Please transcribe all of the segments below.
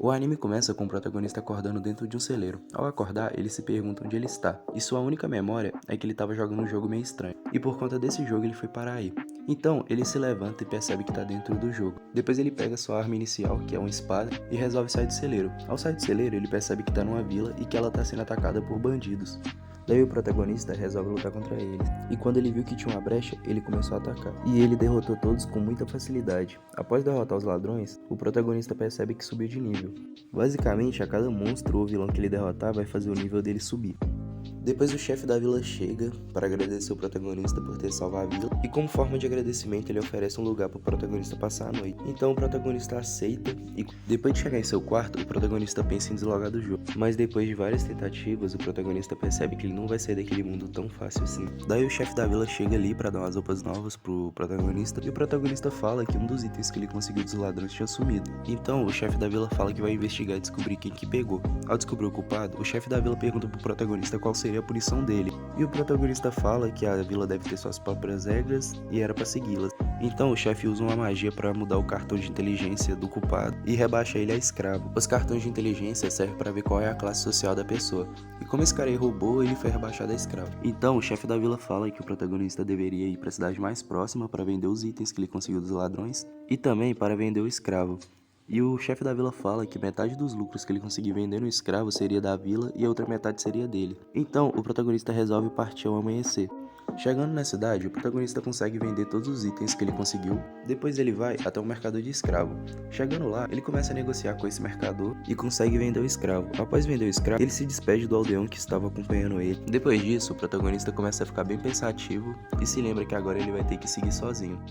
O anime começa com o protagonista acordando dentro de um celeiro. Ao acordar, ele se pergunta onde ele está, e sua única memória é que ele estava jogando um jogo meio estranho, e por conta desse jogo ele foi parar aí. Então, ele se levanta e percebe que está dentro do jogo. Depois ele pega sua arma inicial, que é uma espada, e resolve sair do celeiro. Ao sair do celeiro, ele percebe que está numa vila e que ela está sendo atacada por bandidos. Daí o protagonista resolve lutar contra eles, e quando ele viu que tinha uma brecha, ele começou a atacar. E ele derrotou todos com muita facilidade. Após derrotar os ladrões, o protagonista percebe que subiu de nível. Basicamente, a cada monstro ou vilão que ele derrotar vai fazer o nível dele subir. Depois o chefe da vila chega para agradecer o protagonista por ter salvado a vila, e como forma de agradecimento ele oferece um lugar para o protagonista passar a noite. Então o protagonista aceita e depois de chegar em seu quarto, o protagonista pensa em deslogar do jogo. Mas depois de várias tentativas, o protagonista percebe que ele não vai sair daquele mundo tão fácil assim. Daí o chefe da vila chega ali para dar umas roupas novas pro protagonista, e o protagonista fala que um dos itens que ele conseguiu dos ladrões tinha sumido. Então o chefe da vila fala que vai investigar e descobrir quem que pegou. Ao descobrir o culpado, o chefe da vila pergunta pro protagonista qual seria a punição dele, e o protagonista fala que a vila deve ter suas próprias regras e era para segui-las. Então o chefe usa uma magia para mudar o cartão de inteligência do culpado e rebaixa ele a escravo. Os cartões de inteligência servem para ver qual é a classe social da pessoa, e como esse cara aí roubou, ele foi rebaixado a escravo. Então o chefe da vila fala que o protagonista deveria ir para a cidade mais próxima para vender os itens que ele conseguiu dos ladrões e também para vender o escravo. E o chefe da vila fala que metade dos lucros que ele conseguir vender no escravo seria da vila e a outra metade seria dele. Então, o protagonista resolve partir ao amanhecer. Chegando na cidade, o protagonista consegue vender todos os itens que ele conseguiu. Depois ele vai até o mercador de escravo. Chegando lá, ele começa a negociar com esse mercador e consegue vender o escravo. Após vender o escravo, ele se despede do aldeão que estava acompanhando ele. Depois disso, o protagonista começa a ficar bem pensativo e se lembra que agora ele vai ter que seguir sozinho.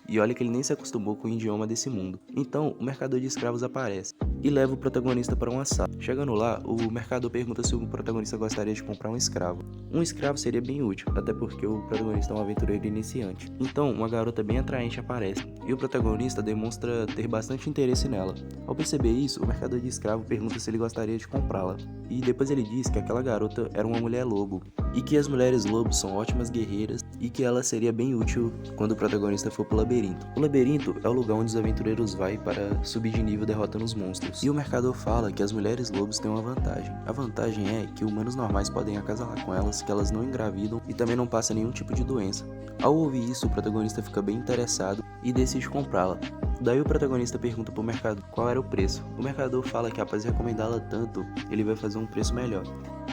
E olha que ele nem se acostumou com o idioma desse mundo. Então, o mercador de escravos aparece e leva o protagonista para uma sala. Chegando lá, o mercador pergunta se o protagonista gostaria de comprar um escravo. Um escravo seria bem útil, até porque o protagonista é um aventureiro iniciante. Então, uma garota bem atraente aparece, e o protagonista demonstra ter bastante interesse nela. Ao perceber isso, o mercador de escravo pergunta se ele gostaria de comprá-la. E depois ele diz que aquela garota era uma mulher lobo, e que as mulheres lobos são ótimas guerreiras, e que ela seria bem útil quando o protagonista for pro labirinto. O labirinto é o lugar onde os aventureiros vão para subir de nível derrotando os monstros. E o mercador fala que as mulheres lobos têm uma vantagem. A vantagem é que humanos normais podem acasalar com elas, que elas não engravidam e também não passam nenhum tipo de doença. Ao ouvir isso, o protagonista fica bem interessado e decide comprá-la. Daí o protagonista pergunta pro mercador qual era o preço. O mercador fala que após recomendá-la tanto, ele vai fazer um preço melhor.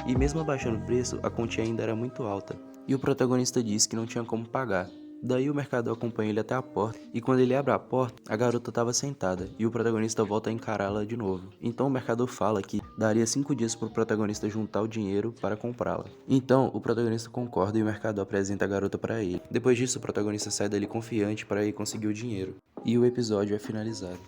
E mesmo abaixando o preço, a quantia ainda era muito alta. E o protagonista diz que não tinha como pagar. Daí o mercador acompanha ele até a porta, e quando ele abre a porta, a garota estava sentada, e o protagonista volta a encará-la de novo. Então o mercador fala que daria 5 dias para o protagonista juntar o dinheiro para comprá-la. Então o protagonista concorda e o mercador apresenta a garota para ele. Depois disso, o protagonista sai dali confiante para ir conseguir o dinheiro. E o episódio é finalizado.